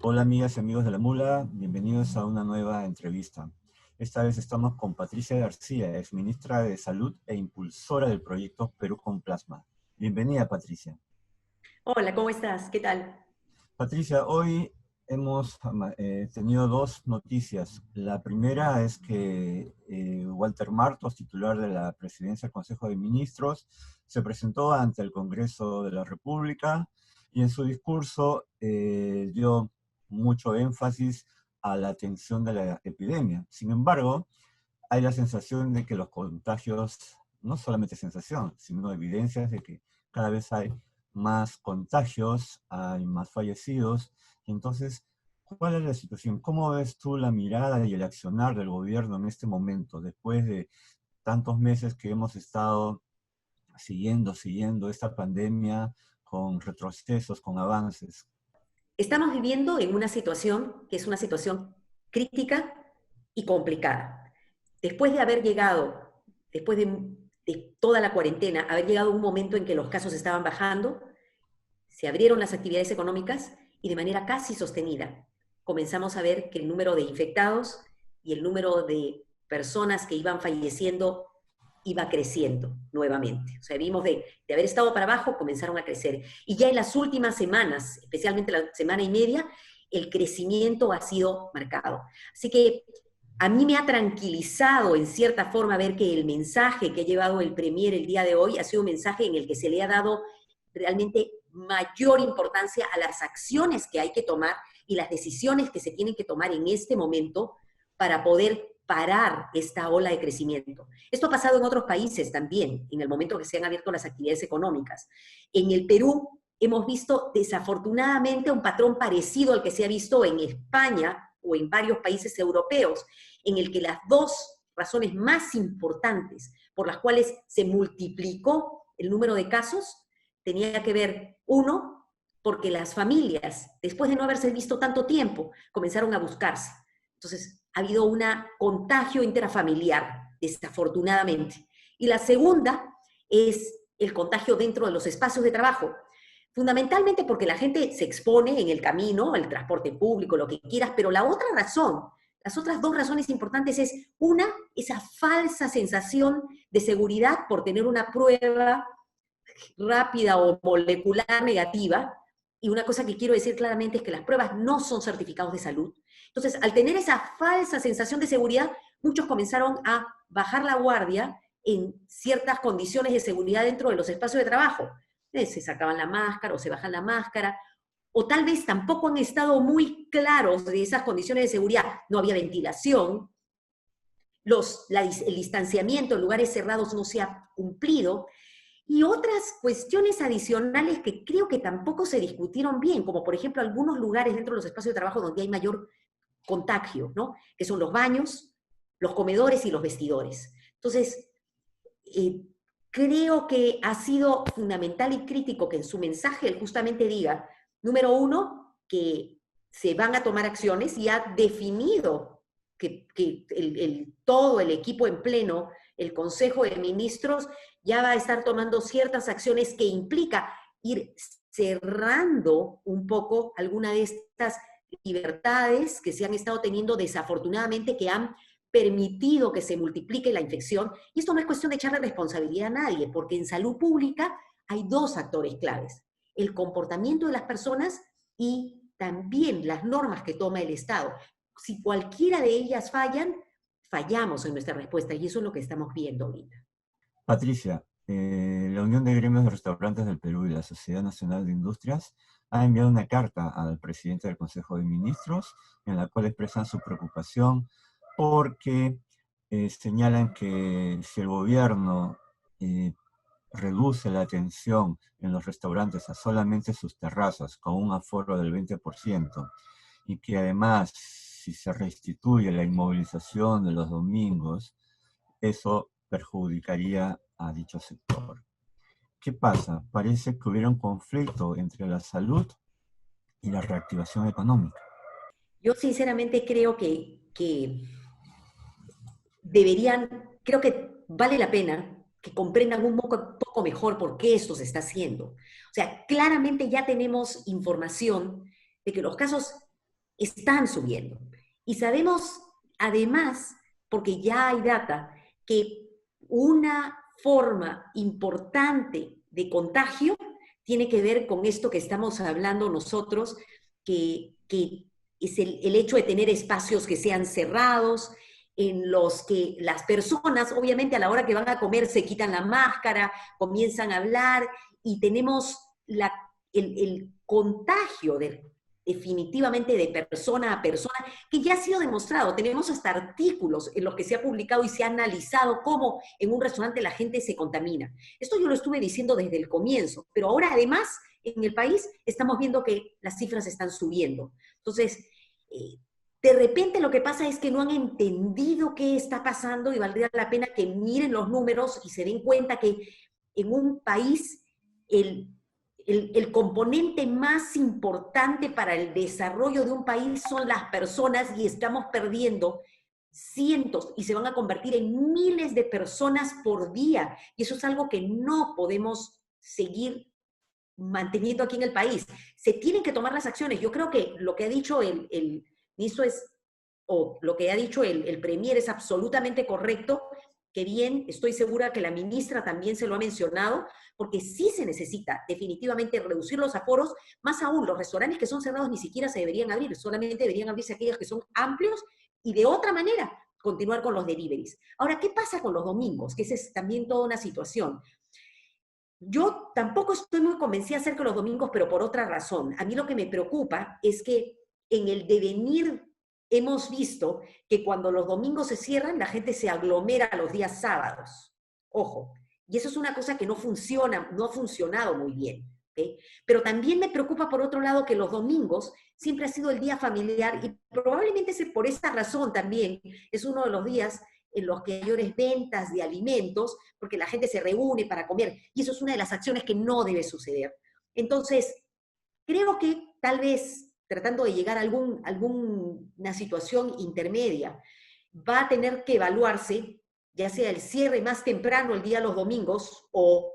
Hola amigas y amigos de la Mula, bienvenidos a una nueva entrevista. Esta vez estamos con Patricia García, exministra de Salud e impulsora del proyecto Perú con Plasma. Bienvenida, Patricia. Hola, ¿cómo estás? ¿Qué tal? Patricia, hoy hemos tenido dos noticias. La primera es que Walter Martos, titular de la Presidencia del Consejo de Ministros, se presentó ante el Congreso de la República y en su discurso dio mucho énfasis a la atención de la epidemia. Sin embargo, hay la sensación de que los contagios, no solamente sensación, sino evidencias de que cada vez hay más contagios, hay más fallecidos. Y entonces, ¿cuál es la situación? ¿Cómo ves tú la mirada y el accionar del gobierno en este momento, después de tantos meses que hemos estado siguiendo esta pandemia con retrocesos, con avances? Estamos viviendo en una situación que es una situación crítica y complicada. Después de haber llegado, después de toda la cuarentena, haber llegado a un momento en que los casos estaban bajando, se abrieron las actividades económicas y de manera casi sostenida comenzamos a ver que el número de infectados y el número de personas que iban falleciendo iba creciendo nuevamente. O sea, vimos de haber estado para abajo, comenzaron a crecer. Y ya en las últimas semanas, especialmente la semana y media, el crecimiento ha sido marcado. Así que a mí me ha tranquilizado en cierta forma ver que el mensaje que ha llevado el Premier el día de hoy ha sido un mensaje en el que se le ha dado realmente mayor importancia a las acciones que hay que tomar y las decisiones que se tienen que tomar en este momento para poder parar esta ola de crecimiento. Esto ha pasado en otros países también, en el momento que se han abierto las actividades económicas. En el Perú hemos visto desafortunadamente un patrón parecido al que se ha visto en España o en varios países europeos, en el que las dos razones más importantes por las cuales se multiplicó el número de casos tenía que ver, uno, porque las familias, después de no haberse visto tanto tiempo, comenzaron a buscarse. Entonces, ha habido un contagio intrafamiliar, desafortunadamente. Y la segunda es el contagio dentro de los espacios de trabajo, fundamentalmente porque la gente se expone en el camino, el transporte público, lo que quieras, pero la otra razón, las otras dos razones importantes es, una, esa falsa sensación de seguridad por tener una prueba rápida o molecular negativa, y una cosa que quiero decir claramente es que las pruebas no son certificados de salud. Entonces, al tener esa falsa sensación de seguridad, muchos comenzaron a bajar la guardia en ciertas condiciones de seguridad dentro de los espacios de trabajo. Se sacaban la máscara o se bajan la máscara, o tal vez tampoco han estado muy claros de esas condiciones de seguridad. No había ventilación, el distanciamiento en lugares cerrados no se ha cumplido, y otras cuestiones adicionales que creo que tampoco se discutieron bien, como por ejemplo algunos lugares dentro de los espacios de trabajo donde hay mayor contagio, ¿no? Que son los baños, los comedores y los vestidores. Entonces, eh, creo que ha sido fundamental y crítico que en su mensaje él justamente diga, número uno, que se van a tomar acciones y ha definido que todo el equipo en pleno, el Consejo de Ministros, ya va a estar tomando ciertas acciones que implica ir cerrando un poco alguna de estas libertades que se han estado teniendo desafortunadamente, que han permitido que se multiplique la infección. Y esto no es cuestión de echarle responsabilidad a nadie, porque en salud pública hay dos actores claves: el comportamiento de las personas y también las normas que toma el Estado. Si cualquiera de ellas fallan, fallamos en nuestra respuesta, y eso es lo que estamos viendo ahorita. Patricia, la Unión de Gremios de Restaurantes del Perú y la Sociedad Nacional de Industrias ha enviado una carta al presidente del Consejo de Ministros en la cual expresan su preocupación porque señalan que si el gobierno eh, reduce la atención en los restaurantes a solamente sus terrazas con un aforo del 20% y que además si se restituye la inmovilización de los domingos, eso perjudicaría a dicho sector. ¿Qué pasa? Parece que hubiera un conflicto entre la salud y la reactivación económica. Yo sinceramente creo que deberían, creo que vale la pena que comprendan un poco mejor por qué esto se está haciendo. O sea, claramente ya tenemos información de que los casos están subiendo. Y sabemos, además, porque ya hay data, que una forma importante de contagio tiene que ver con esto que estamos hablando nosotros, que es el hecho de tener espacios que sean cerrados, en los que las personas, obviamente a la hora que van a comer, se quitan la máscara, comienzan a hablar y tenemos el contagio definitivamente de persona a persona, que ya ha sido demostrado. Tenemos hasta artículos en los que se ha publicado y se ha analizado cómo en un restaurante la gente se contamina. Esto yo lo estuve diciendo desde el comienzo, pero ahora además en el país estamos viendo que las cifras están subiendo. Entonces, de repente lo que pasa es que no han entendido qué está pasando y valdría la pena que miren los números y se den cuenta que en un país el componente más importante para el desarrollo de un país son las personas y estamos perdiendo cientos y se van a convertir en miles de personas por día. Y eso es algo que no podemos seguir manteniendo aquí en el país. Se tienen que tomar las acciones. Yo creo que lo que ha dicho el ministro o lo que ha dicho el premier es absolutamente correcto, que bien, estoy segura que la ministra también se lo ha mencionado, porque sí se necesita definitivamente reducir los aforos, más aún los restaurantes que son cerrados ni siquiera se deberían abrir, solamente deberían abrirse aquellos que son amplios y de otra manera continuar con los deliveries. Ahora, ¿qué pasa con los domingos? Que esa es también toda una situación. Yo tampoco estoy muy convencida acerca de los domingos, pero por otra razón. A mí lo que me preocupa es que en el devenir hemos visto que cuando los domingos se cierran, la gente se aglomera los días sábados. Ojo, y eso es una cosa que no funciona, no ha funcionado muy bien. ¿Okay? Pero también me preocupa por otro lado que los domingos siempre ha sido el día familiar y probablemente por esa razón también es uno de los días en los que hay mayores ventas de alimentos, porque la gente se reúne para comer, y eso es una de las acciones que no debe suceder. Entonces, creo que tal vez tratando de llegar a alguna situación intermedia, va a tener que evaluarse, ya sea el cierre más temprano el día de los domingos, o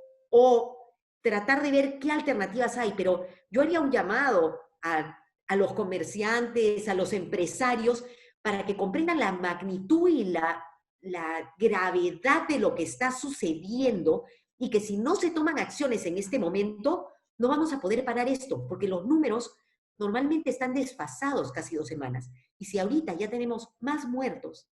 tratar de ver qué alternativas hay, pero yo haría un llamado a los comerciantes, a los empresarios, para que comprendan la magnitud y la gravedad de lo que está sucediendo y que si no se toman acciones en este momento, no vamos a poder parar esto, porque los números normalmente están desfasados casi 2 semanas. Y si ahorita ya tenemos más muertos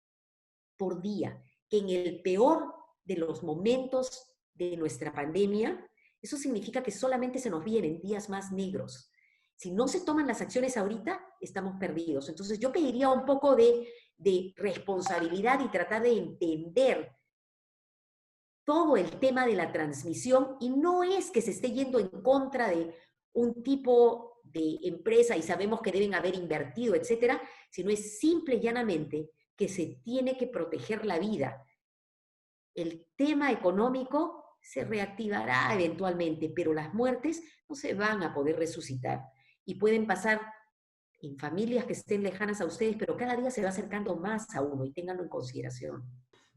por día que en el peor de los momentos de nuestra pandemia, eso significa que solamente se nos vienen días más negros. Si no se toman las acciones ahorita, estamos perdidos. Entonces yo pediría un poco de responsabilidad y tratar de entender todo el tema de la transmisión, y no es que se esté yendo en contra de un tipo de empresa y sabemos que deben haber invertido, etcétera, sino es simple y llanamente que se tiene que proteger la vida. El tema económico se reactivará eventualmente, pero las muertes no se van a poder resucitar y pueden pasar en familias que estén lejanas a ustedes, pero cada día se va acercando más a uno y ténganlo en consideración.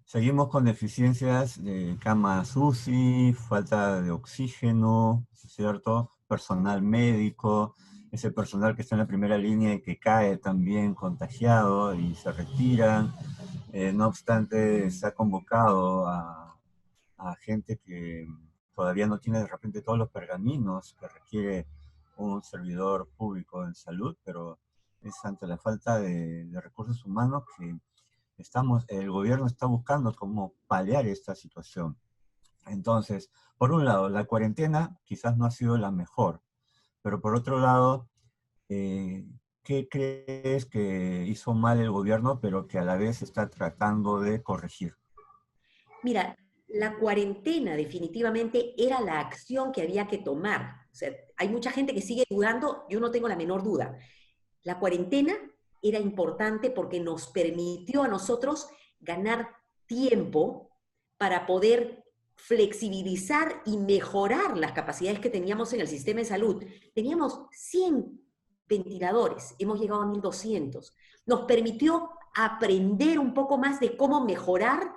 Seguimos con deficiencias de camas UCI, falta de oxígeno, ¿cierto? Personal médico, ese personal que está en la primera línea y que cae también contagiado y se retiran. No obstante, se ha convocado a gente que todavía no tiene de repente todos los pergaminos que requiere un servidor público en salud, pero es ante la falta de recursos humanos que el gobierno está buscando cómo paliar esta situación. Entonces, por un lado, la cuarentena quizás no ha sido la mejor, pero por otro lado, ¿qué crees que hizo mal el gobierno, pero que a la vez está tratando de corregir? Mira, la cuarentena definitivamente era la acción que había que tomar. O sea, hay mucha gente que sigue dudando, yo no tengo la menor duda. La cuarentena era importante porque nos permitió a nosotros ganar tiempo para poder flexibilizar y mejorar las capacidades que teníamos en el sistema de salud. Teníamos 100 ventiladores, hemos llegado a 1200. Nos permitió aprender un poco más de cómo mejorar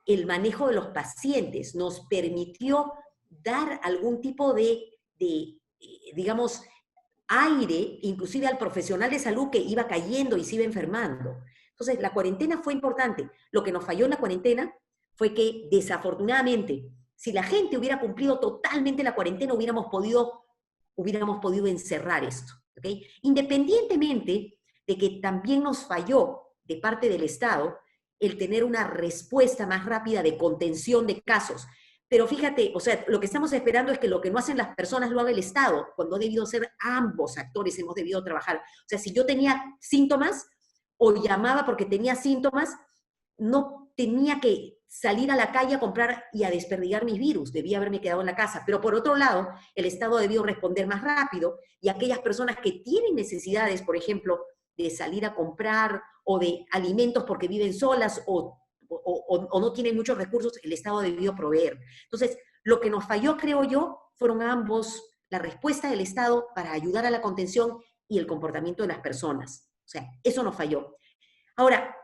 el manejo de los pacientes, nos permitió dar algún tipo de digamos, aire, inclusive al profesional de salud que iba cayendo y se iba enfermando. Entonces, la cuarentena fue importante. Lo que nos falló en la cuarentena fue que, desafortunadamente, si la gente hubiera cumplido totalmente la cuarentena, hubiéramos podido encerrar esto. ¿Okay? Independientemente de que también nos falló de parte del Estado el tener una respuesta más rápida de contención de casos. Pero fíjate, o sea, lo que estamos esperando es que lo que no hacen las personas lo haga el Estado, cuando ha debido ser ambos actores, hemos debido trabajar. O sea, si yo tenía síntomas o llamaba porque tenía síntomas, no tenía que salir a la calle a comprar y a desperdigar mis virus, debía haberme quedado en la casa. Pero por otro lado, el Estado ha debido responder más rápido y aquellas personas que tienen necesidades, por ejemplo, de salir a comprar o de alimentos porque viven solas o no tienen muchos recursos, el Estado ha debido proveer. Entonces, lo que nos falló, creo yo, fueron ambos, la respuesta del Estado para ayudar a la contención y el comportamiento de las personas. O sea, eso nos falló. Ahora,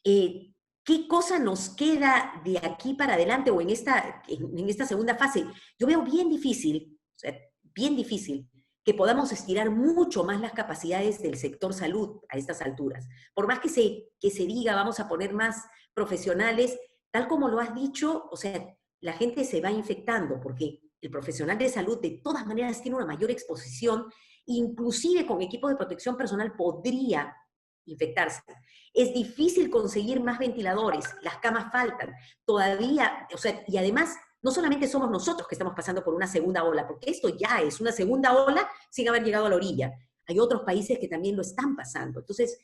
¿qué cosa nos queda de aquí para adelante o en esta segunda fase? Yo veo bien difícil, o sea, bien difícil, que podamos estirar mucho más las capacidades del sector salud a estas alturas. Por más que se diga, vamos a poner más profesionales, tal como lo has dicho, o sea, la gente se va infectando porque el profesional de salud de todas maneras tiene una mayor exposición, inclusive con equipo de protección personal podría infectarse. Es difícil conseguir más ventiladores, las camas faltan, todavía, o sea, y además, no solamente somos nosotros que estamos pasando por una segunda ola, porque esto ya es una segunda ola sin haber llegado a la orilla. Hay otros países que también lo están pasando. Entonces,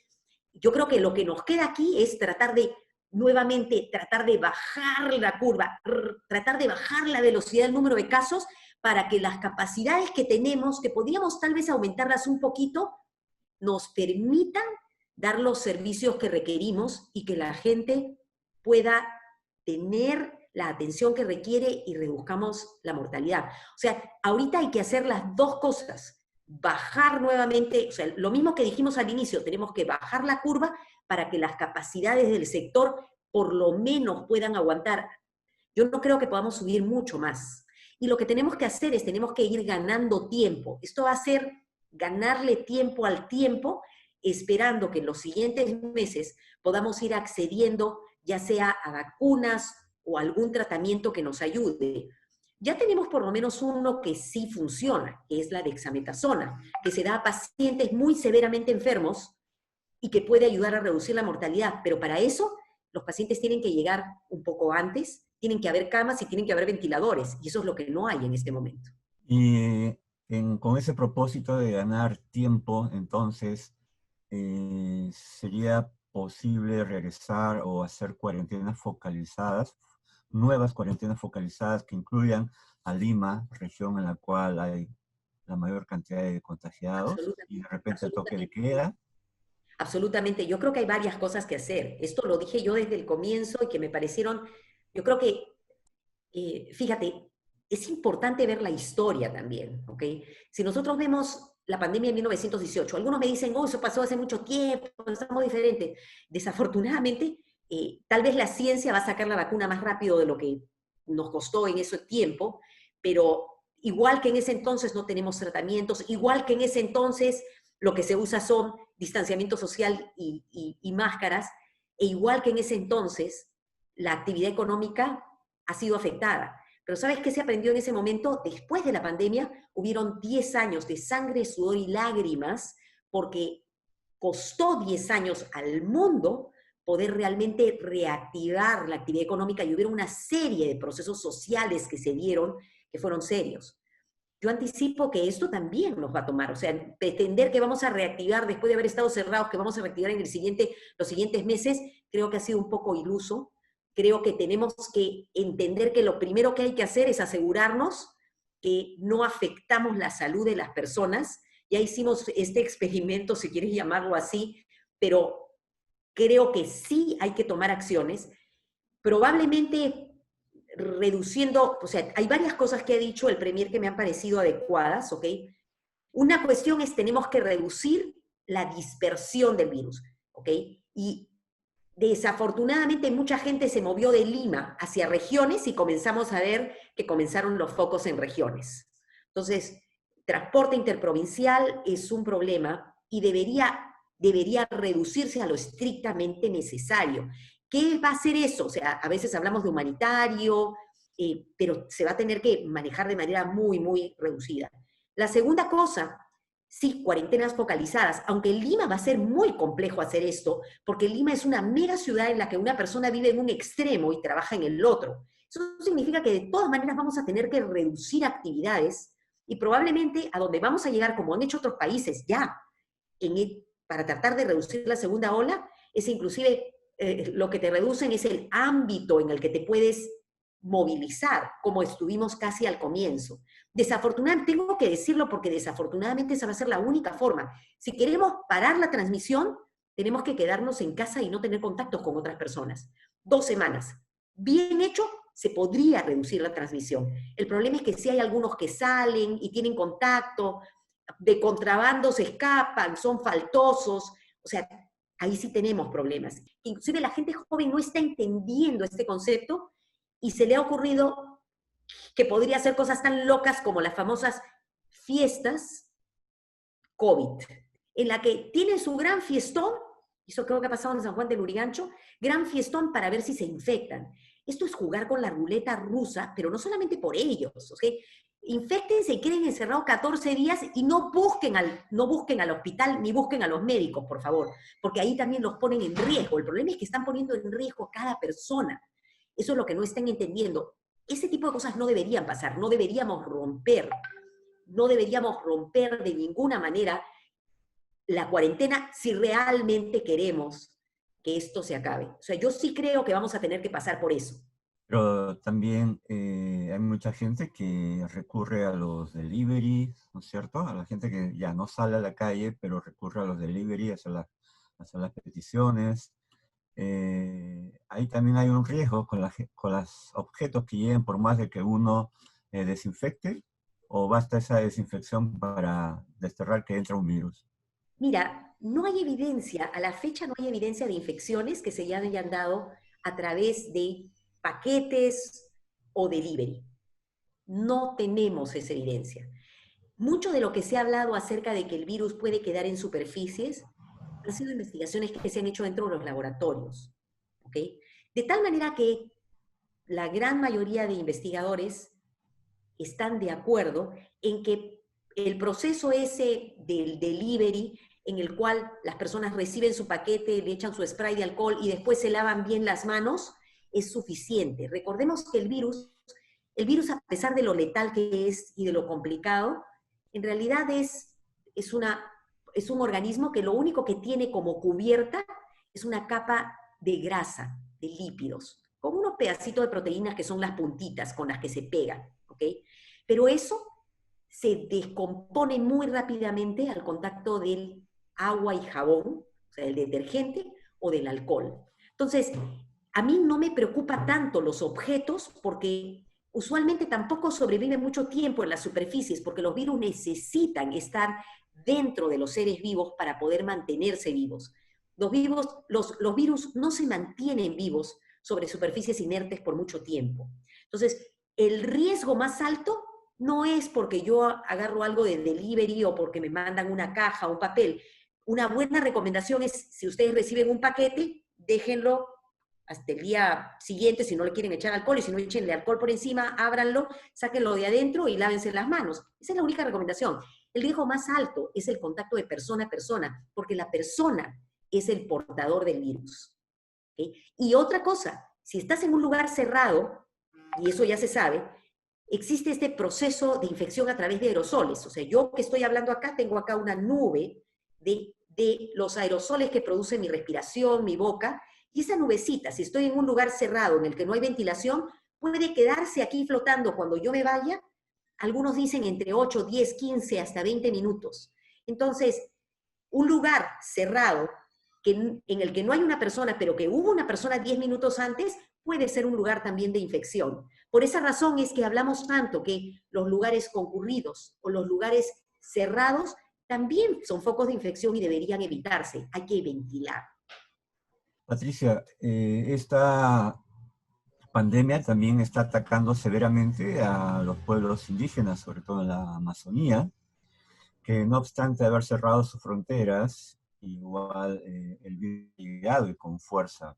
yo creo que lo que nos queda aquí es tratar de, nuevamente, tratar de bajar la curva, tratar de bajar la velocidad del número de casos para que las capacidades que tenemos, que podríamos tal vez aumentarlas un poquito, nos permitan dar los servicios que requerimos y que la gente pueda tener la atención que requiere y reduzcamos la mortalidad. O sea, ahorita hay que hacer las dos cosas. Bajar nuevamente, o sea, lo mismo que dijimos al inicio, tenemos que bajar la curva para que las capacidades del sector por lo menos puedan aguantar. Yo no creo que podamos subir mucho más. Y lo que tenemos que hacer es, tenemos que ir ganando tiempo. Esto va a ser ganarle tiempo al tiempo, esperando que en los siguientes meses podamos ir accediendo ya sea a vacunas o algún tratamiento que nos ayude. Ya tenemos por lo menos uno que sí funciona, que es la dexametasona, que se da a pacientes muy severamente enfermos y que puede ayudar a reducir la mortalidad, pero para eso los pacientes tienen que llegar un poco antes, tienen que haber camas y tienen que haber ventiladores, y eso es lo que no hay en este momento. Y con ese propósito de ganar tiempo, entonces, ¿sería posible regresar o hacer cuarentenas focalizadas, nuevas cuarentenas focalizadas que incluyan a Lima, región en la cual hay la mayor cantidad de contagiados, y de repente el toque de queda? Absolutamente, yo creo que hay varias cosas que hacer. Esto lo dije yo desde el comienzo y que me parecieron, yo creo que, fíjate, es importante ver la historia también, ¿ok? Si nosotros vemos la pandemia de 1918, algunos me dicen, oh, eso pasó hace mucho tiempo, estamos diferentes. Desafortunadamente, tal vez la ciencia va a sacar la vacuna más rápido de lo que nos costó en ese tiempo, pero igual que en ese entonces no tenemos tratamientos, igual que en ese entonces lo que se usa son distanciamiento social y máscaras, e igual que en ese entonces, la actividad económica ha sido afectada. Pero ¿sabes qué se aprendió en ese momento? Después de la pandemia, hubieron 10 años de sangre, sudor y lágrimas, porque costó 10 años al mundo poder realmente reactivar la actividad económica y hubo una serie de procesos sociales que se dieron que fueron serios. Yo anticipo que esto también nos va a tomar, o sea, pretender que vamos a reactivar después de haber estado cerrados, que vamos a reactivar en los siguientes meses, creo que ha sido un poco iluso. Creo que tenemos que entender que lo primero que hay que hacer es asegurarnos que no afectamos la salud de las personas. Ya hicimos este experimento, si quieres llamarlo así, pero creo que sí hay que tomar acciones. Probablemente reduciendo, o sea, hay varias cosas que ha dicho el Premier que me han parecido adecuadas, ¿ok? Una cuestión es tenemos que reducir la dispersión del virus, ¿ok? Y desafortunadamente mucha gente se movió de Lima hacia regiones y comenzamos a ver que comenzaron los focos en regiones. Entonces, transporte interprovincial es un problema y debería reducirse a lo estrictamente necesario. ¿Qué va a ser eso? O sea, a veces hablamos de humanitario, pero se va a tener que manejar de manera muy, muy reducida. La segunda cosa, sí, cuarentenas focalizadas, aunque en Lima va a ser muy complejo hacer esto, porque Lima es una mega ciudad en la que una persona vive en un extremo y trabaja en el otro. Eso significa que de todas maneras vamos a tener que reducir actividades y probablemente a donde vamos a llegar, como han hecho otros países ya, para tratar de reducir la segunda ola, es inclusive lo que te reducen es el ámbito en el que te puedes movilizar, como estuvimos casi al comienzo. Desafortunadamente, tengo que decirlo porque desafortunadamente esa va a ser la única forma. Si queremos parar la transmisión, tenemos que quedarnos en casa y no tener contactos con otras personas. 2 semanas. Bien hecho, se podría reducir la transmisión. El problema es que si hay algunos que salen y tienen contacto, de contrabando se escapan, son faltosos, o sea, ahí sí tenemos problemas. Inclusive la gente joven no está entendiendo este concepto y se le ha ocurrido que podría hacer cosas tan locas como las famosas fiestas COVID, en la que tienen su gran fiestón, eso creo que ha pasado en San Juan del Lurigancho, gran fiestón para ver si se infectan. Esto es jugar con la ruleta rusa, pero no solamente por ellos, ¿ok? Inféctense y queden encerrados 14 días y no busquen al hospital ni busquen a los médicos, por favor, porque ahí también los ponen en riesgo. El problema es que están poniendo en riesgo a cada persona. Eso es lo que no están entendiendo. Ese tipo de cosas no deberían pasar, no deberíamos romper de ninguna manera la cuarentena si realmente queremos que esto se acabe. O sea, yo sí creo que vamos a tener que pasar por eso. Pero también hay mucha gente que recurre a los delivery, ¿no es cierto? A la gente que ya no sale a la calle, pero recurre a los delivery, a hacer las peticiones. Ahí también hay un riesgo con los objetos que lleguen por más de que uno desinfecte, o basta esa desinfección para desterrar que entra un virus. Mira, no hay evidencia, a la fecha no hay evidencia de infecciones que se hayan dado a través de paquetes o delivery. No tenemos esa evidencia. Mucho de lo que se ha hablado acerca de que el virus puede quedar en superficies han sido investigaciones que se han hecho dentro de los laboratorios. ¿Ok? De tal manera que la gran mayoría de investigadores están de acuerdo en que el proceso ese del delivery, en el cual las personas reciben su paquete, le echan su spray de alcohol y después se lavan bien las manos, es suficiente. Recordemos que el virus a pesar de lo letal que es y de lo complicado, en realidad es un organismo que lo único que tiene como cubierta es una capa de grasa, de lípidos, con unos pedacitos de proteínas que son las puntitas con las que se pegan, ¿ok? Pero eso se descompone muy rápidamente al contacto del agua y jabón, o sea, del detergente o del alcohol. Entonces, a mí no me preocupa tanto los objetos porque usualmente tampoco sobreviven mucho tiempo en las superficies porque los virus necesitan estar dentro de los seres vivos para poder mantenerse vivos. Los virus no se mantienen vivos sobre superficies inertes por mucho tiempo. Entonces, el riesgo más alto no es porque yo agarro algo de delivery o porque me mandan una caja o un papel. Una buena recomendación es, si ustedes reciben un paquete, déjenlo hasta el día siguiente si no le quieren echar alcohol, y si no echenle alcohol por encima, ábranlo, sáquenlo de adentro y lávense las manos. Esa es la única recomendación. El riesgo más alto es el contacto de persona a persona, porque la persona es el portador del virus. ¿Okay? Y otra cosa, si estás en un lugar cerrado, y eso ya se sabe, existe este proceso de infección a través de aerosoles. O sea, yo que estoy hablando acá, tengo acá una nube de los aerosoles que produce mi respiración, mi boca, y esa nubecita, si estoy en un lugar cerrado en el que no hay ventilación, puede quedarse aquí flotando cuando yo me vaya. Algunos dicen entre 8, 10, 15, hasta 20 minutos. Entonces, un lugar cerrado en el que no hay una persona, pero que hubo una persona 10 minutos antes, puede ser un lugar también de infección. Por esa razón es que hablamos tanto que los lugares concurridos o los lugares cerrados también son focos de infección y deberían evitarse. Hay que ventilar. Patricia, esta pandemia también está atacando severamente a los pueblos indígenas, sobre todo en la Amazonía. que no obstante haber cerrado sus fronteras, igual el virus ha llegado y con fuerza.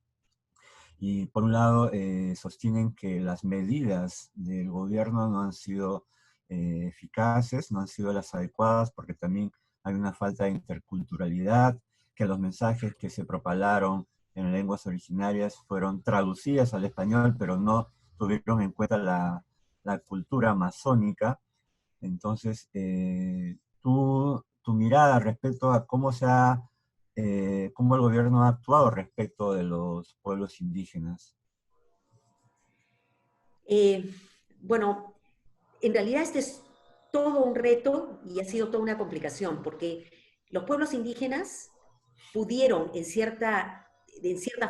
Y por un lado sostienen que las medidas del gobierno no han sido eficaces, no han sido las adecuadas, porque también hay una falta de interculturalidad, que los mensajes que se propalaron en lenguas originarias fueron traducidas al español, pero no tuvieron en cuenta la cultura amazónica. Entonces, tu mirada respecto a cómo el gobierno ha actuado respecto de los pueblos indígenas. Eh, bueno, en realidad este es todo un reto y ha sido toda una complicación, porque los pueblos indígenas pudieron, en cierta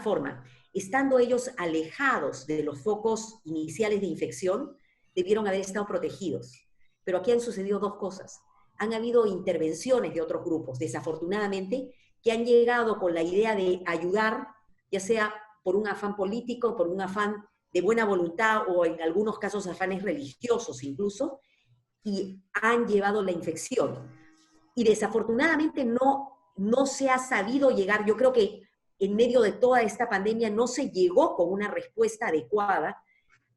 forma, estando ellos alejados de los focos iniciales de infección, debieron haber estado protegidos. Pero aquí han sucedido dos cosas. Han habido intervenciones de otros grupos, desafortunadamente, que han llegado con la idea de ayudar, ya sea por un afán político, por un afán de buena voluntad o en algunos casos afanes religiosos incluso, y han llevado la infección. Y desafortunadamente no se ha sabido llegar. Yo creo que en medio de toda esta pandemia no se llegó con una respuesta adecuada,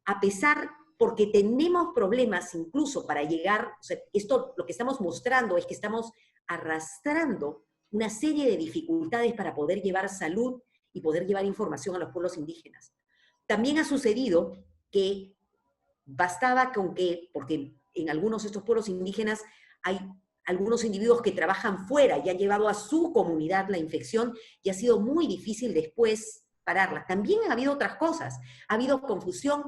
a pesar, porque tenemos problemas incluso para llegar, o sea, esto lo que estamos mostrando es que estamos arrastrando una serie de dificultades para poder llevar salud y poder llevar información a los pueblos indígenas. También ha sucedido que bastaba con que, porque en algunos de estos pueblos indígenas hay algunos individuos que trabajan fuera y han llevado a su comunidad la infección y ha sido muy difícil después pararla. También ha habido otras cosas. Ha habido confusión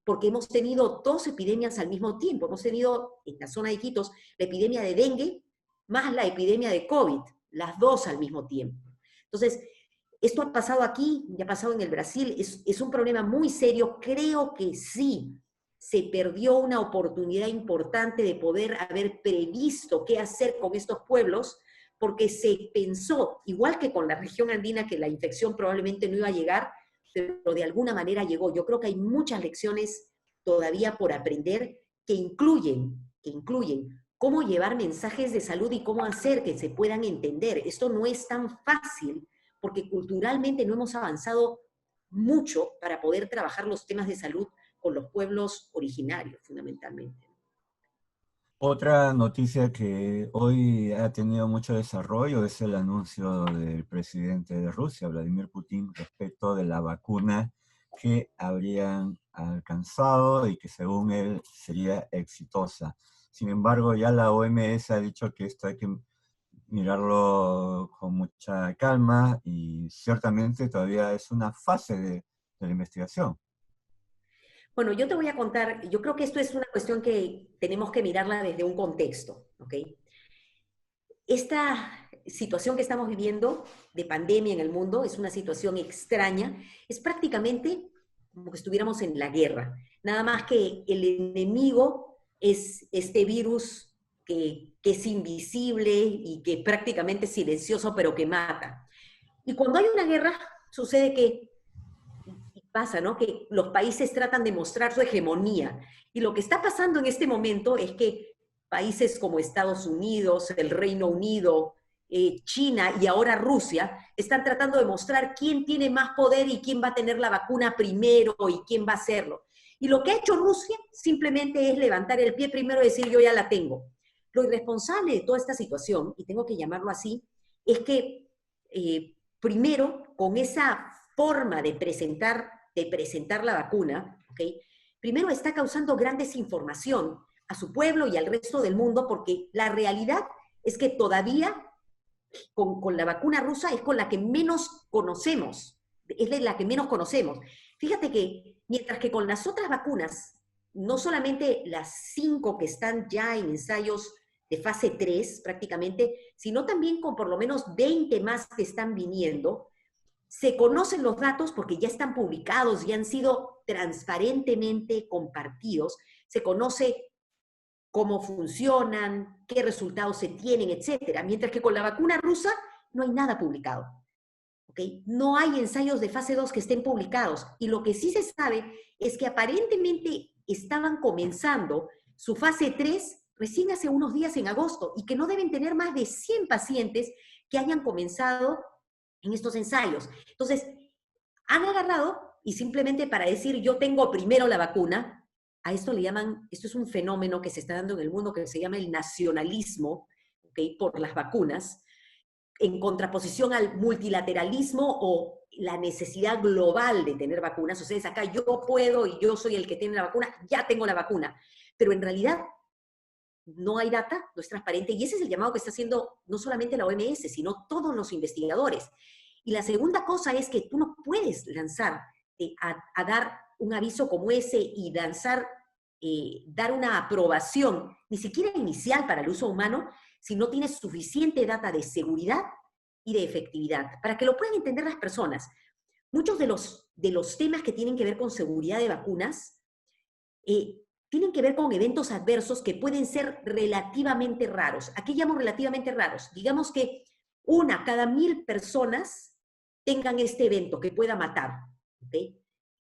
porque hemos tenido dos epidemias al mismo tiempo. Hemos tenido en la zona de Iquitos la epidemia de dengue más la epidemia de COVID, las dos al mismo tiempo. Entonces, esto ha pasado aquí, ya ha pasado en el Brasil, es un problema muy serio. Creo que sí, se perdió una oportunidad importante de poder haber previsto qué hacer con estos pueblos, porque se pensó, igual que con la región andina, que la infección probablemente no iba a llegar, pero de alguna manera llegó. Yo creo que hay muchas lecciones todavía por aprender que incluyen cómo llevar mensajes de salud y cómo hacer que se puedan entender. Esto no es tan fácil, porque culturalmente no hemos avanzado mucho para poder trabajar los temas de salud con los pueblos originarios, fundamentalmente. Otra noticia que hoy ha tenido mucho desarrollo es el anuncio del presidente de Rusia, Vladimir Putin, respecto de la vacuna que habrían alcanzado y que según él sería exitosa. Sin embargo, ya la OMS ha dicho que esto hay que mirarlo con mucha calma y ciertamente todavía es una fase de la investigación. Bueno, yo te voy a contar, yo creo que esto es una cuestión que tenemos que mirarla desde un contexto, ¿ok? Esta situación que estamos viviendo de pandemia en el mundo es una situación extraña, es prácticamente como que estuviéramos en la guerra, nada más que el enemigo es este virus que es invisible y que prácticamente es silencioso, pero que mata. Y cuando hay una guerra, sucede que pasa, ¿no? Que los países tratan de mostrar su hegemonía. Y lo que está pasando en este momento es que países como Estados Unidos, el Reino Unido, China y ahora Rusia están tratando de mostrar quién tiene más poder y quién va a tener la vacuna primero y quién va a hacerlo. Y lo que ha hecho Rusia simplemente es levantar el pie primero y decir yo ya la tengo. Lo irresponsable de toda esta situación, y tengo que llamarlo así, es que primero con esa forma de presentar la vacuna, ¿ok? Primero está causando gran desinformación a su pueblo y al resto del mundo, porque la realidad es que todavía con la vacuna rusa es con la que menos conocemos, es de la que menos conocemos. Fíjate que mientras que con las otras vacunas, no solamente las 5 que están ya en ensayos de fase 3 prácticamente, sino también con por lo menos 20 más que están viniendo, se conocen los datos porque ya están publicados y han sido transparentemente compartidos, se conoce cómo funcionan, qué resultados se tienen, etcétera. Mientras que con la vacuna rusa no hay nada publicado. ¿Okay? No hay ensayos de fase 2 que estén publicados. Y lo que sí se sabe es que aparentemente estaban comenzando su fase 3 recién hace unos días en agosto y que no deben tener más de 100 pacientes que hayan comenzado en estos ensayos. Entonces, han agarrado y simplemente para decir yo tengo primero la vacuna, a esto le llaman, esto es un fenómeno que se está dando en el mundo que se llama el nacionalismo, ¿okay? Por las vacunas, en contraposición al multilateralismo o la necesidad global de tener vacunas. O sea, es acá yo puedo y yo soy el que tiene la vacuna, ya tengo la vacuna. Pero en realidad no hay data, no es transparente, y ese es el llamado que está haciendo no solamente la OMS, sino todos los investigadores. Y la segunda cosa es que tú no puedes lanzar a dar un aviso como ese y lanzar, dar una aprobación, ni siquiera inicial para el uso humano, si no tienes suficiente data de seguridad y de efectividad, para que lo puedan entender las personas. Muchos de los temas que tienen que ver con seguridad de vacunas tienen que ver con eventos adversos que pueden ser relativamente raros. ¿A qué llamo relativamente raros? Digamos que 1 cada 1000 personas tengan este evento que pueda matar, ¿okay?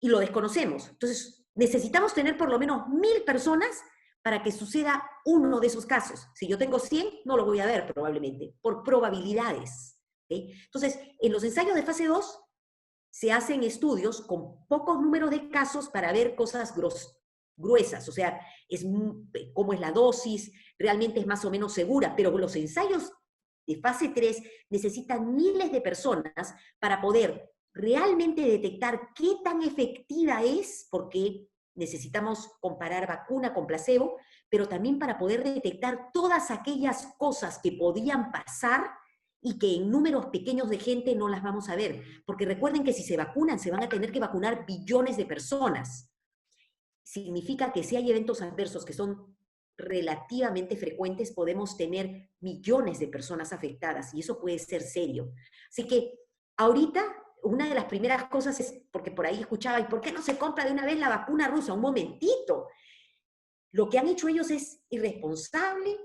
Y lo desconocemos. Entonces, necesitamos tener por lo menos 1000 personas para que suceda uno de esos casos. Si yo tengo 100, no lo voy a ver probablemente, por probabilidades, ¿okay? Entonces, en los ensayos de fase 2 se hacen estudios con pocos números de casos para ver cosas gruesas, o sea, cómo es la dosis, realmente es más o menos segura, pero los ensayos de fase 3 necesitan miles de personas para poder realmente detectar qué tan efectiva es, porque necesitamos comparar vacuna con placebo, pero también para poder detectar todas aquellas cosas que podían pasar y que en números pequeños de gente no las vamos a ver. Porque recuerden que si se vacunan, se van a tener que vacunar billones de personas. Significa que si hay eventos adversos que son relativamente frecuentes, podemos tener millones de personas afectadas y eso puede ser serio. Así que ahorita una de las primeras cosas es, porque por ahí escuchaba, ¿y por qué no se compra de una vez la vacuna rusa? Un momentito. Lo que han hecho ellos es irresponsable,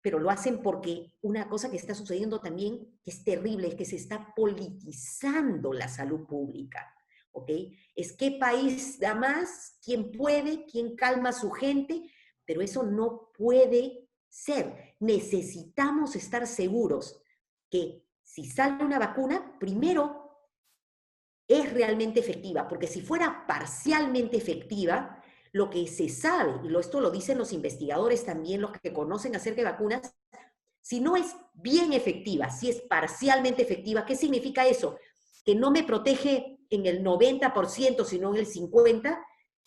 pero lo hacen porque una cosa que está sucediendo también, que es terrible, es que se está politizando la salud pública. ¿Ok? Es qué país da más, quién puede, quién calma a su gente, pero eso no puede ser. Necesitamos estar seguros que si sale una vacuna, primero es realmente efectiva, porque si fuera parcialmente efectiva, lo que se sabe, y esto lo dicen los investigadores también, los que conocen acerca de vacunas, si no es bien efectiva, si es parcialmente efectiva, ¿qué significa eso? Que no me protege en el 90%, sino en el 50%.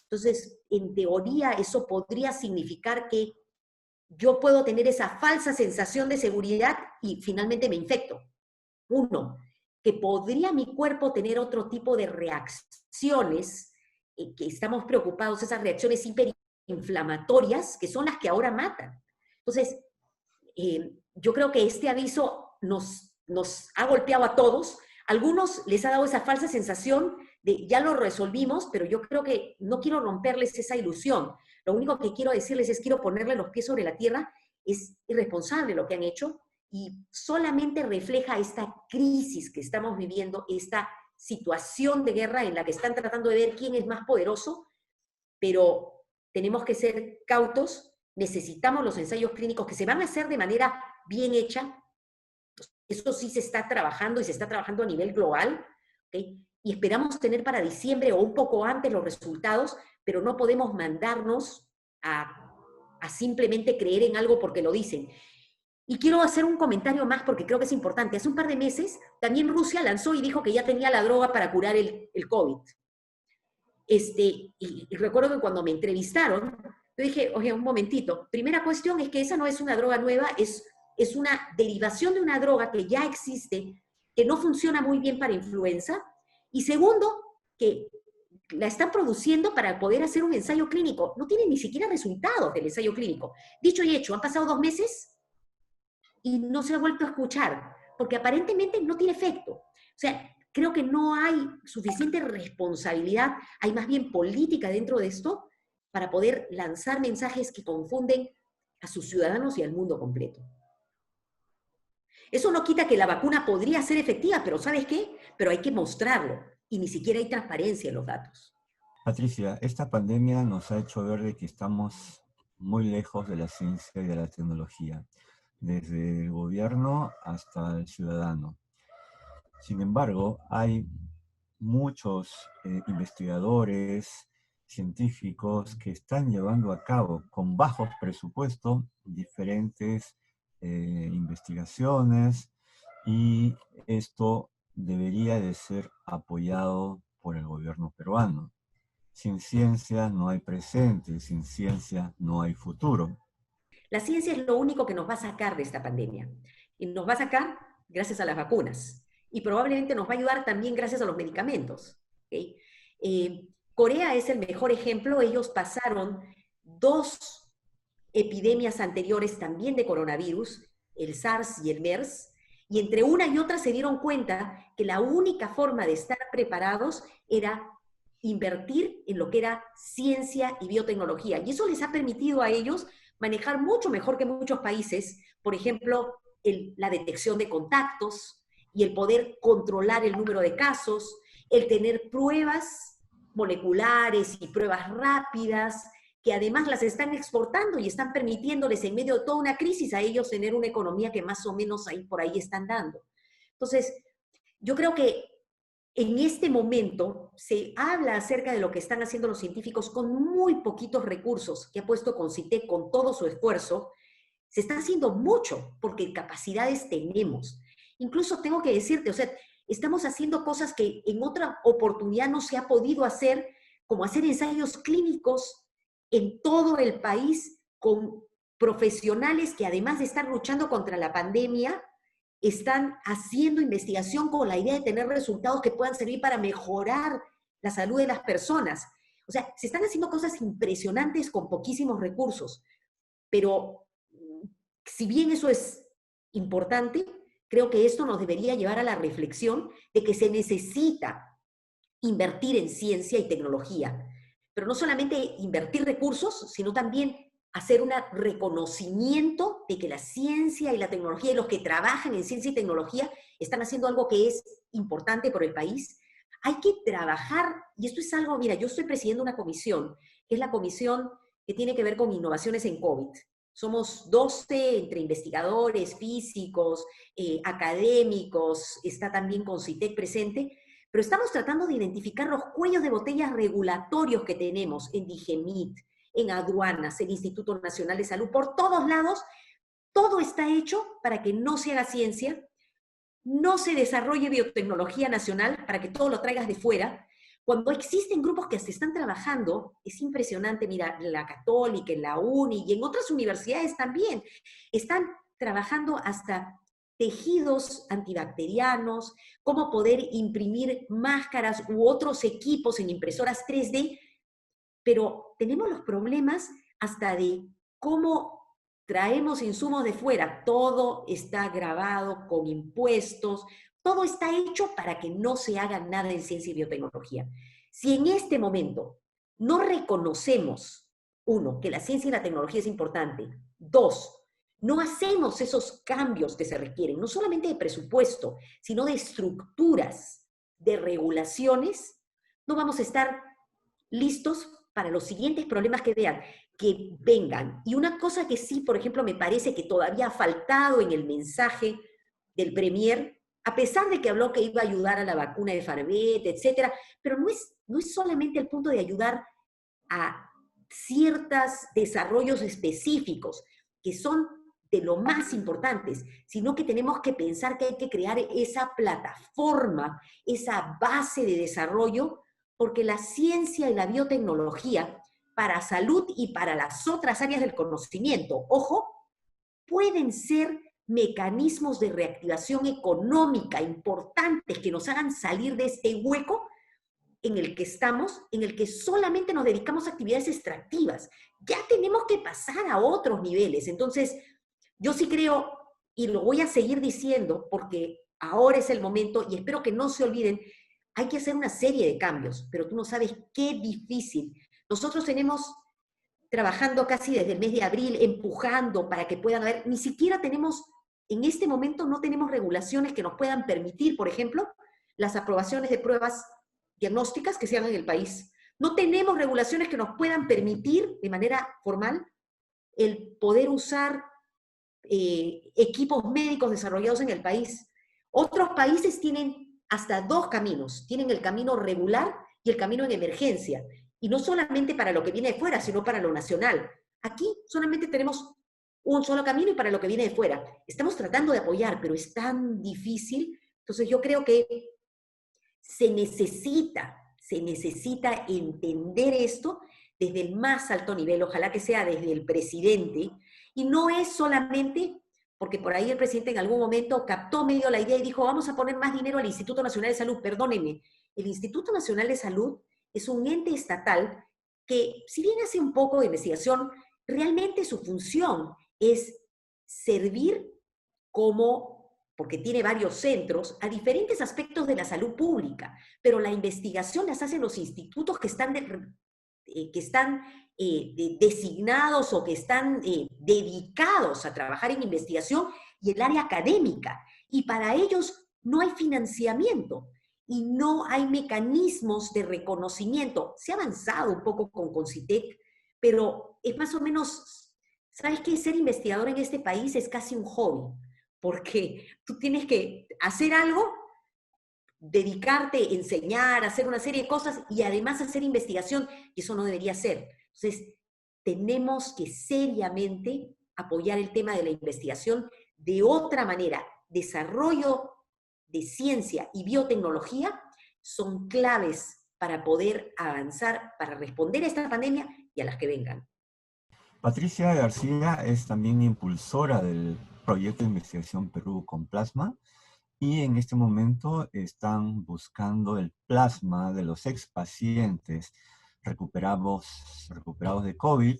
Entonces, en teoría, eso podría significar que yo puedo tener esa falsa sensación de seguridad y finalmente me infecto. 1, que podría mi cuerpo tener otro tipo de reacciones, que estamos preocupados, esas reacciones hiperinflamatorias, que son las que ahora matan. Entonces, yo creo que este aviso nos ha golpeado a todos. Algunos les ha dado esa falsa sensación de ya lo resolvimos, pero yo creo que no quiero romperles esa ilusión. Lo único que quiero decirles es quiero ponerle los pies sobre la tierra. Es irresponsable lo que han hecho y solamente refleja esta crisis que estamos viviendo, esta situación de guerra en la que están tratando de ver quién es más poderoso, pero tenemos que ser cautos. Necesitamos los ensayos clínicos que se van a hacer de manera bien hecha. Eso sí se está trabajando y se está trabajando a nivel global, ¿okay? Y esperamos tener para diciembre o un poco antes los resultados, pero no podemos mandarnos a simplemente creer en algo porque lo dicen. Y quiero hacer un comentario más porque creo que es importante. Hace un par de meses también Rusia lanzó y dijo que ya tenía la droga para curar el COVID. Y recuerdo que cuando me entrevistaron, yo dije, oye, un momentito, primera cuestión es que esa no es una droga nueva, es una derivación de una droga que ya existe, que no funciona muy bien para influenza, y segundo, que la están produciendo para poder hacer un ensayo clínico. No tienen ni siquiera resultados del ensayo clínico. Dicho y hecho, han pasado 2 meses y no se ha vuelto a escuchar, porque aparentemente no tiene efecto. O sea, creo que no hay suficiente responsabilidad, hay más bien política dentro de esto para poder lanzar mensajes que confunden a sus ciudadanos y al mundo completo. Eso no quita que la vacuna podría ser efectiva, pero ¿sabes qué? Pero hay que mostrarlo y ni siquiera hay transparencia en los datos. Patricia, esta pandemia nos ha hecho ver de que estamos muy lejos de la ciencia y de la tecnología, desde el gobierno hasta el ciudadano. Sin embargo, hay muchos investigadores, científicos que están llevando a cabo con bajos presupuestos diferentes investigaciones, y esto debería de ser apoyado por el gobierno peruano. Sin ciencia no hay presente, sin ciencia no hay futuro. La ciencia es lo único que nos va a sacar de esta pandemia. Y nos va a sacar gracias a las vacunas. Y probablemente nos va a ayudar también gracias a los medicamentos. ¿Okay? Corea es el mejor ejemplo. Ellos pasaron 2 epidemias anteriores también de coronavirus, el SARS y el MERS, y entre una y otra se dieron cuenta que la única forma de estar preparados era invertir en lo que era ciencia y biotecnología. Y eso les ha permitido a ellos manejar mucho mejor que muchos países, por ejemplo, la detección de contactos y el poder controlar el número de casos, el tener pruebas moleculares y pruebas rápidas, que además las están exportando y están permitiéndoles en medio de toda una crisis a ellos tener una economía que más o menos ahí por ahí están dando. Entonces, yo creo que en este momento se habla acerca de lo que están haciendo los científicos con muy poquitos recursos que ha puesto CONCITEC con todo su esfuerzo. Se está haciendo mucho porque capacidades tenemos. Incluso tengo que decirte, o sea, estamos haciendo cosas que en otra oportunidad no se ha podido hacer, como hacer ensayos clínicos en todo el país con profesionales que además de estar luchando contra la pandemia, están haciendo investigación con la idea de tener resultados que puedan servir para mejorar la salud de las personas. O sea, se están haciendo cosas impresionantes con poquísimos recursos, pero si bien eso es importante, creo que esto nos debería llevar a la reflexión de que se necesita invertir en ciencia y tecnología, pero no solamente invertir recursos, sino también hacer un reconocimiento de que la ciencia y la tecnología y los que trabajan en ciencia y tecnología están haciendo algo que es importante por el país. Hay que trabajar, y esto es algo, mira, yo estoy presidiendo una comisión, que es la comisión que tiene que ver con innovaciones en COVID. Somos 12 entre investigadores, físicos, académicos, está también CONCITEC presente, pero estamos tratando de identificar los cuellos de botellas regulatorios que tenemos en DIGEMIT, en aduanas, el Instituto Nacional de Salud, por todos lados. Todo está hecho para que no se haga ciencia, no se desarrolle biotecnología nacional, para que todo lo traigas de fuera. Cuando existen grupos que se están trabajando, es impresionante, mira, en la Católica, en la UNI y en otras universidades también, están trabajando hasta tejidos antibacterianos, cómo poder imprimir máscaras u otros equipos en impresoras 3D, pero tenemos los problemas hasta de cómo traemos insumos de fuera. Todo está grabado con impuestos, todo está hecho para que no se haga nada en ciencia y biotecnología. Si en este momento no reconocemos, uno, que la ciencia y la tecnología es importante, dos, no hacemos esos cambios que se requieren, no solamente de presupuesto, sino de estructuras, de regulaciones, no vamos a estar listos para los siguientes problemas que vengan. Y una cosa que sí, por ejemplo, me parece que todavía ha faltado en el mensaje del Premier, a pesar de que habló que iba a ayudar a la vacuna de Farvet, etcétera, pero no es solamente el punto de ayudar a ciertos desarrollos específicos, que son de lo más importantes, sino que tenemos que pensar que hay que crear esa plataforma, esa base de desarrollo, porque la ciencia y la biotecnología para salud y para las otras áreas del conocimiento, ojo, pueden ser mecanismos de reactivación económica importantes que nos hagan salir de este hueco en el que estamos, en el que solamente nos dedicamos a actividades extractivas. Ya tenemos que pasar a otros niveles. Entonces, yo sí creo, y lo voy a seguir diciendo, porque ahora es el momento, y espero que no se olviden, hay que hacer una serie de cambios, pero tú no sabes qué difícil. Nosotros tenemos trabajando casi desde el mes de abril, empujando para que puedan haber, ni siquiera tenemos, en este momento no tenemos regulaciones que nos puedan permitir, por ejemplo, las aprobaciones de pruebas diagnósticas que se hagan en el país. No tenemos regulaciones que nos puedan permitir de manera formal el poder usar equipos médicos desarrollados en el país. Otros países tienen hasta dos caminos. Tienen el camino regular y el camino en emergencia. Y no solamente para lo que viene de fuera, sino para lo nacional. Aquí solamente tenemos un solo camino y para lo que viene de fuera. Estamos tratando de apoyar, pero es tan difícil. Entonces yo creo que se necesita entender esto desde el más alto nivel, ojalá que sea desde el presidente, y no es solamente porque por ahí el presidente en algún momento captó medio la idea y dijo, vamos a poner más dinero al Instituto Nacional de Salud. Perdónenme, el Instituto Nacional de Salud es un ente estatal que, si bien hace un poco de investigación, realmente su función es servir como, porque tiene varios centros, a diferentes aspectos de la salud pública, pero la investigación las hacen los institutos que están designados o que están dedicados a trabajar en investigación y el área académica. Y para ellos no hay financiamiento y no hay mecanismos de reconocimiento. Se ha avanzado un poco con CONCITEC, pero es más o menos, ¿sabes qué? Ser investigador en este país es casi un hobby, porque tú tienes que hacer algo, dedicarte, enseñar, hacer una serie de cosas y además hacer investigación, y eso no debería ser. Entonces, tenemos que seriamente apoyar el tema de la investigación de otra manera. Desarrollo de ciencia y biotecnología son claves para poder avanzar, para responder a esta pandemia y a las que vengan. Patricia García es también impulsora del proyecto de investigación Perú con Plasma y en este momento están buscando el plasma de los expacientes recuperados de COVID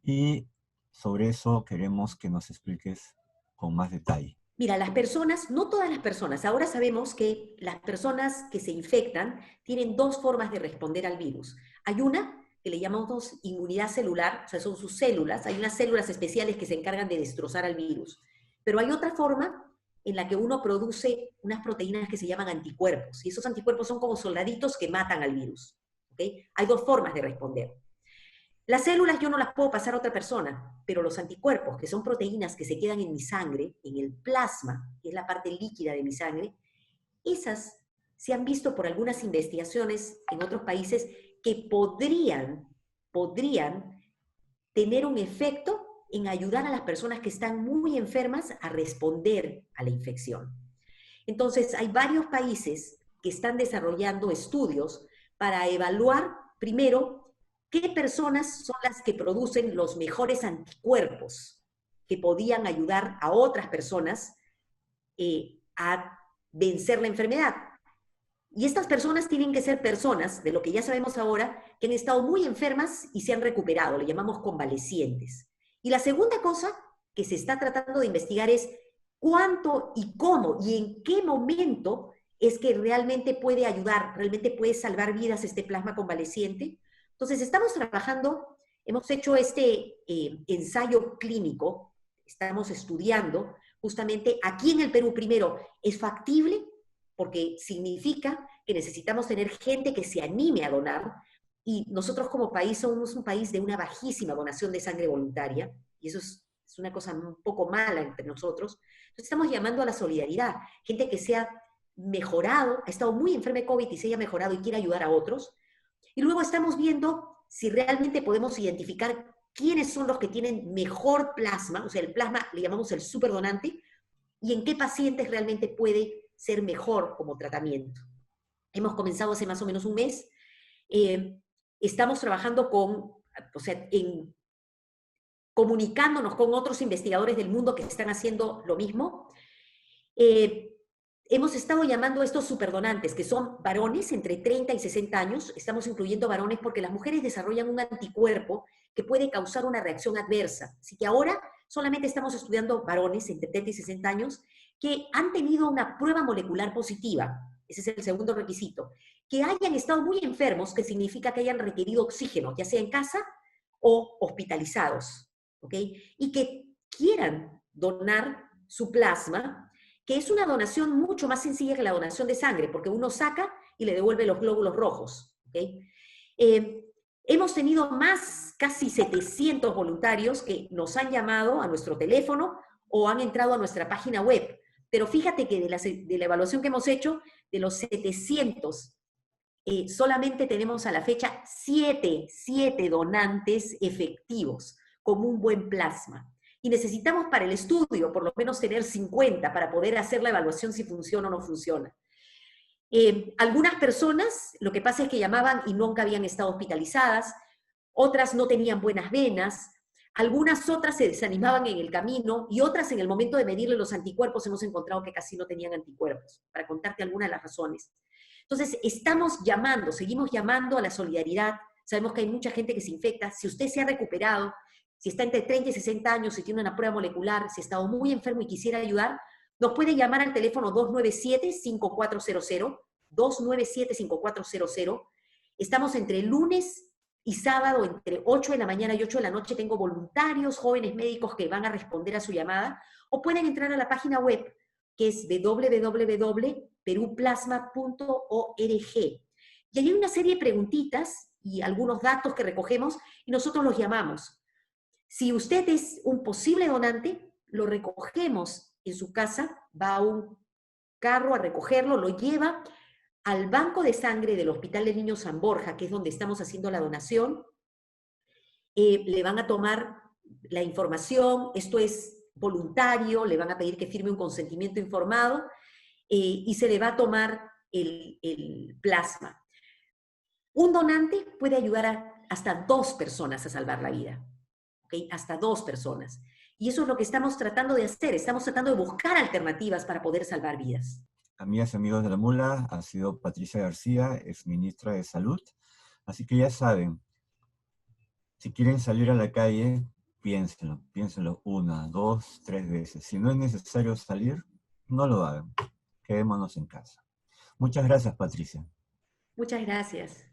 y sobre eso queremos que nos expliques con más detalle. Mira, las personas, no todas las personas, ahora sabemos que las personas que se infectan tienen dos formas de responder al virus. Hay una que le llamamos inmunidad celular, o sea, son sus células, hay unas células especiales que se encargan de destrozar al virus. Pero hay otra forma en la que uno produce unas proteínas que se llaman anticuerpos, y esos anticuerpos son como soldaditos que matan al virus. ¿Okay? Hay dos formas de responder. Las células yo no las puedo pasar a otra persona, pero los anticuerpos, que son proteínas que se quedan en mi sangre, en el plasma, que es la parte líquida de mi sangre, esas se han visto por algunas investigaciones en otros países que podrían tener un efecto en ayudar a las personas que están muy enfermas a responder a la infección. Entonces, hay varios países que están desarrollando estudios para evaluar, primero, qué personas son las que producen los mejores anticuerpos que podían ayudar a otras personas a vencer la enfermedad. Y estas personas tienen que ser personas, de lo que ya sabemos ahora, que han estado muy enfermas y se han recuperado, le llamamos convalecientes. Y la segunda cosa que se está tratando de investigar es cuánto y cómo y en qué momento es que realmente puede ayudar, realmente puede salvar vidas este plasma convaleciente. Entonces estamos trabajando, hemos hecho este ensayo clínico, estamos estudiando justamente aquí en el Perú primero, ¿es factible? Porque significa que necesitamos tener gente que se anime a donar, y nosotros como país somos un país de una bajísima donación de sangre voluntaria, y eso es una cosa un poco mala entre nosotros. Entonces estamos llamando a la solidaridad, gente que se ha mejorado, ha estado muy enferma de COVID y se haya mejorado y quiere ayudar a otros, y luego estamos viendo si realmente podemos identificar quiénes son los que tienen mejor plasma, o sea, el plasma le llamamos el superdonante, y en qué pacientes realmente puede ser mejor como tratamiento. Hemos comenzado hace más o menos un mes. Estamos trabajando comunicándonos con otros investigadores del mundo que están haciendo lo mismo. Hemos estado llamando a estos superdonantes, que son varones entre 30 y 60 años. Estamos incluyendo varones porque las mujeres desarrollan un anticuerpo que puede causar una reacción adversa. Así que ahora solamente estamos estudiando varones entre 30 y 60 años que han tenido una prueba molecular positiva, ese es el segundo requisito, que hayan estado muy enfermos, que significa que hayan requerido oxígeno, ya sea en casa o hospitalizados, ¿ok? Y que quieran donar su plasma, que es una donación mucho más sencilla que la donación de sangre, porque uno saca y le devuelve los glóbulos rojos, ¿ok? Hemos tenido más, casi 700 voluntarios que nos han llamado a nuestro teléfono o han entrado a nuestra página web. Pero fíjate que de la evaluación que hemos hecho, de los 700, solamente tenemos a la fecha 7 donantes efectivos con un buen plasma. Y necesitamos para el estudio por lo menos tener 50 para poder hacer la evaluación si funciona o no funciona. Algunas personas, lo que pasa es que llamaban y nunca habían estado hospitalizadas, otras no tenían buenas venas, algunas otras se desanimaban en el camino y otras en el momento de medirle los anticuerpos hemos encontrado que casi no tenían anticuerpos, para contarte algunas de las razones. Entonces, estamos llamando, seguimos llamando a la solidaridad, sabemos que hay mucha gente que se infecta, si usted se ha recuperado, si está entre 30 y 60 años, si tiene una prueba molecular, si ha estado muy enfermo y quisiera ayudar, nos puede llamar al teléfono 297-5400, 297-5400. Estamos entre lunes y sábado, entre 8 de la mañana y 8 de la noche. Tengo voluntarios, jóvenes médicos que van a responder a su llamada. O pueden entrar a la página web, que es www.peruplasma.org. Y ahí hay una serie de preguntitas y algunos datos que recogemos y nosotros los llamamos. Si usted es un posible donante, lo recogemos en su casa, va a un carro a recogerlo, lo lleva al banco de sangre del Hospital del Niño San Borja, que es donde estamos haciendo la donación, le van a tomar la información, esto es voluntario, le van a pedir que firme un consentimiento informado y se le va a tomar el plasma. Un donante puede ayudar a hasta 2 personas a salvar la vida, ¿okay? Hasta 2 personas. Y eso es lo que estamos tratando de hacer, estamos tratando de buscar alternativas para poder salvar vidas. Amigas y amigos de la Mula, ha sido Patricia García, ex ministra de Salud. Así que ya saben, si quieren salir a la calle, piénsenlo 1, 2, 3 veces. Si no es necesario salir, no lo hagan. Quedémonos en casa. Muchas gracias, Patricia. Muchas gracias.